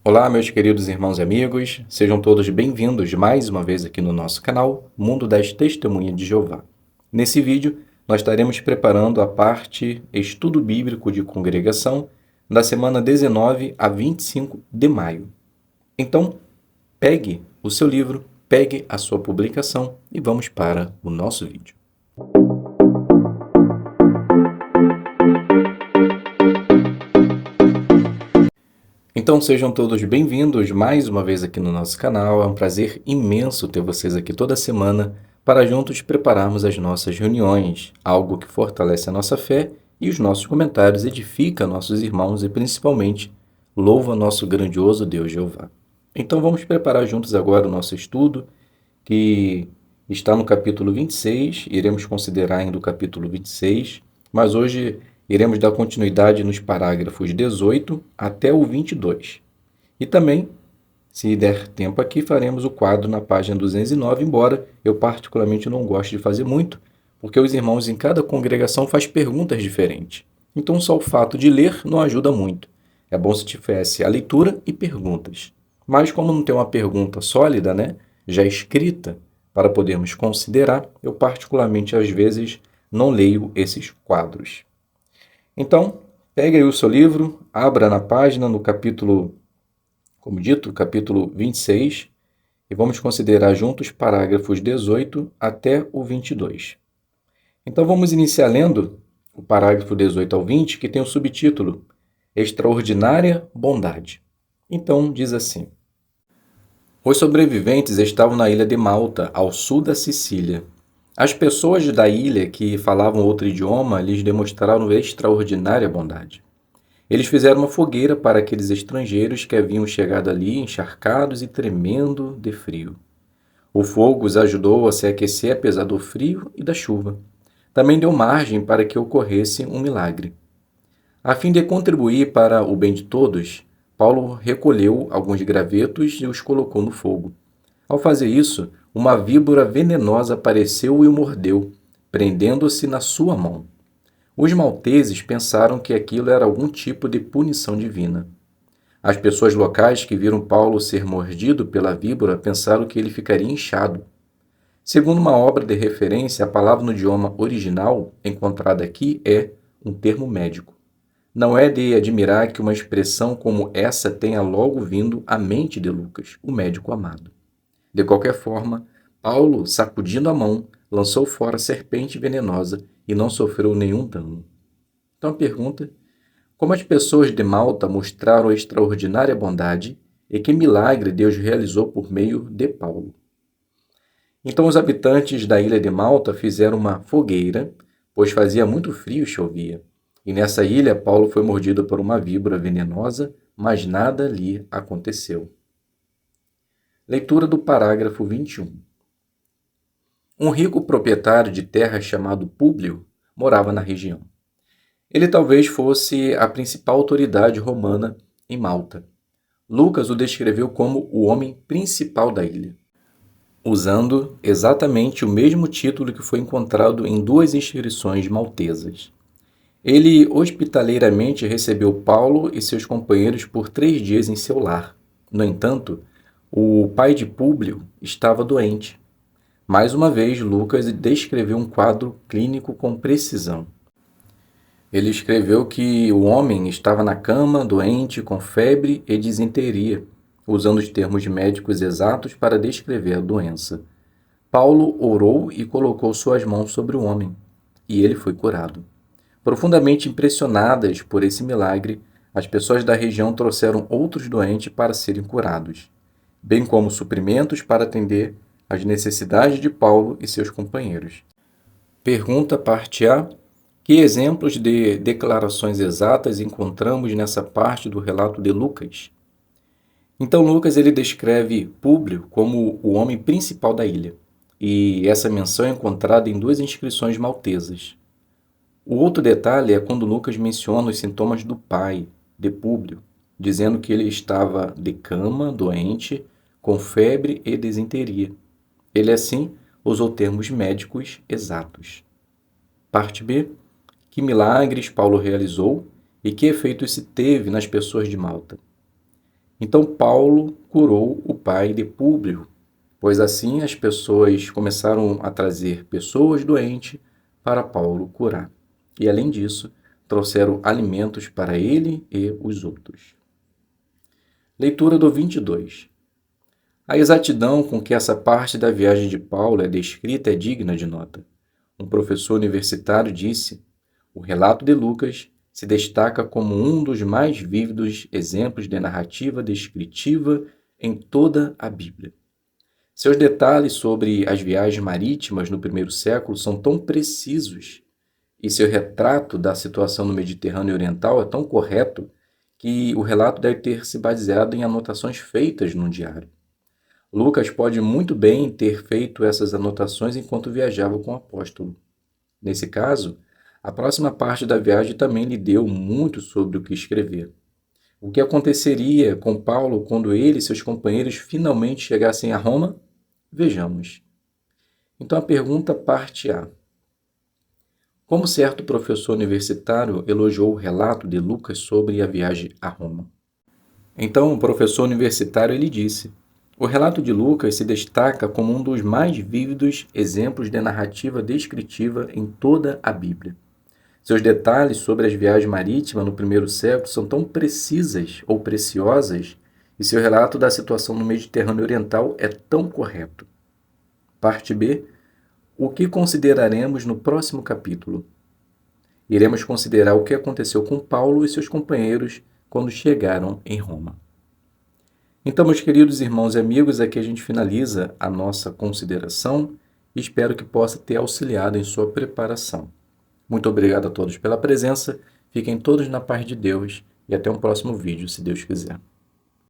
Olá, meus queridos irmãos e amigos, sejam todos bem-vindos mais uma vez aqui no nosso canal Mundo das Testemunhas de Jeová. Nesse vídeo, nós estaremos preparando a parte Estudo Bíblico de Congregação da semana 19 a 25 de maio. Então, pegue o seu livro, pegue a sua publicação e vamos para o nosso vídeo. Então sejam todos bem-vindos mais uma vez aqui no nosso canal. É um prazer imenso ter vocês aqui toda semana para juntos prepararmos as nossas reuniões, algo que fortalece a nossa fé e os nossos comentários edifica nossos irmãos e principalmente louva nosso grandioso Deus Jeová. Então vamos preparar juntos agora o nosso estudo, que está no capítulo 26, iremos considerar ainda o capítulo 26, mas hoje iremos dar continuidade nos parágrafos 18 até o 22. E também, se der tempo aqui, faremos o quadro na página 209, embora eu particularmente não goste de fazer muito, porque os irmãos em cada congregação fazem perguntas diferentes. Então só o fato de ler não ajuda muito. É bom se tivesse a leitura e perguntas. Mas como não tem uma pergunta sólida, já escrita, para podermos considerar, eu particularmente às vezes não leio esses quadros. Então, pegue aí o seu livro, abra na página no capítulo, como dito, capítulo 26, e vamos considerar juntos parágrafos 18 até o 22. Então, vamos iniciar lendo o parágrafo 18 ao 20, que tem o subtítulo Extraordinária Bondade. Então, diz assim: Os sobreviventes estavam na ilha de Malta, ao sul da Sicília. As pessoas da ilha que falavam outro idioma lhes demonstraram extraordinária bondade. Eles fizeram uma fogueira para aqueles estrangeiros que haviam chegado ali encharcados e tremendo de frio. O fogo os ajudou a se aquecer apesar do frio e da chuva. Também deu margem para que ocorresse um milagre. A fim de contribuir para o bem de todos, Paulo recolheu alguns gravetos e os colocou no fogo. Ao fazer isso, uma víbora venenosa apareceu e o mordeu, prendendo-se na sua mão. Os malteses pensaram que aquilo era algum tipo de punição divina. As pessoas locais que viram Paulo ser mordido pela víbora pensaram que ele ficaria inchado. Segundo uma obra de referência, a palavra no idioma original encontrada aqui é um termo médico. Não é de admirar que uma expressão como essa tenha logo vindo à mente de Lucas, o médico amado. De qualquer forma, Paulo, sacudindo a mão, lançou fora a serpente venenosa e não sofreu nenhum dano. Então a pergunta: como as pessoas de Malta mostraram extraordinária bondade e que milagre Deus realizou por meio de Paulo? Então os habitantes da ilha de Malta fizeram uma fogueira, pois fazia muito frio e chovia. E nessa ilha Paulo foi mordido por uma víbora venenosa, mas nada lhe aconteceu. Leitura do parágrafo 21. Um rico proprietário de terra chamado Públio morava na região. Ele talvez fosse a principal autoridade romana em Malta. Lucas o descreveu como o homem principal da ilha, usando exatamente o mesmo título que foi encontrado em duas inscrições maltesas. Ele hospitaleiramente recebeu Paulo e seus companheiros por 3 dias em seu lar. No entanto, o pai de Públio estava doente. Mais uma vez, Lucas descreveu um quadro clínico com precisão. Ele escreveu que o homem estava na cama, doente, com febre e disenteria, usando os termos médicos exatos para descrever a doença. Paulo orou e colocou suas mãos sobre o homem, e ele foi curado. Profundamente impressionadas por esse milagre, as pessoas da região trouxeram outros doentes para serem curados, bem como suprimentos para atender às necessidades de Paulo e seus companheiros. Pergunta parte A. Que exemplos de declarações exatas encontramos nessa parte do relato de Lucas? Então Lucas ele descreve Públio como o homem principal da ilha, e essa menção é encontrada em 2 inscrições maltesas. O outro detalhe é quando Lucas menciona os sintomas do pai, de Públio, dizendo que ele estava de cama, doente, com febre e disenteria. Ele, assim, usou termos médicos exatos. Parte B. Que milagres Paulo realizou e que efeito isso teve nas pessoas de Malta? Então Paulo curou o pai de Públio, pois assim as pessoas começaram a trazer pessoas doentes para Paulo curar. E além disso, trouxeram alimentos para ele e os outros. Leitura do 22. A exatidão com que essa parte da viagem de Paulo é descrita é digna de nota. Um professor universitário disse: o relato de Lucas se destaca como um dos mais vívidos exemplos de narrativa descritiva em toda a Bíblia. Seus detalhes sobre as viagens marítimas no primeiro século são tão precisos e seu retrato da situação no Mediterrâneo Oriental é tão correto que o relato deve ter se baseado em anotações feitas num diário. Lucas pode muito bem ter feito essas anotações enquanto viajava com o apóstolo. Nesse caso, a próxima parte da viagem também lhe deu muito sobre o que escrever. O que aconteceria com Paulo quando ele e seus companheiros finalmente chegassem a Roma? Vejamos. Então a pergunta parte A. Como certo professor universitário elogiou o relato de Lucas sobre a viagem a Roma? Então o professor universitário ele disse: o relato de Lucas se destaca como um dos mais vívidos exemplos de narrativa descritiva em toda a Bíblia. Seus detalhes sobre as viagens marítimas no primeiro século são tão precisas ou preciosas e seu relato da situação no Mediterrâneo Oriental é tão correto. Parte B. O que consideraremos no próximo capítulo? Iremos considerar o que aconteceu com Paulo e seus companheiros quando chegaram em Roma. Então, meus queridos irmãos e amigos, aqui a gente finaliza a nossa consideração e espero que possa ter auxiliado em sua preparação. Muito obrigado a todos pela presença, fiquem todos na paz de Deus e até um próximo vídeo, se Deus quiser.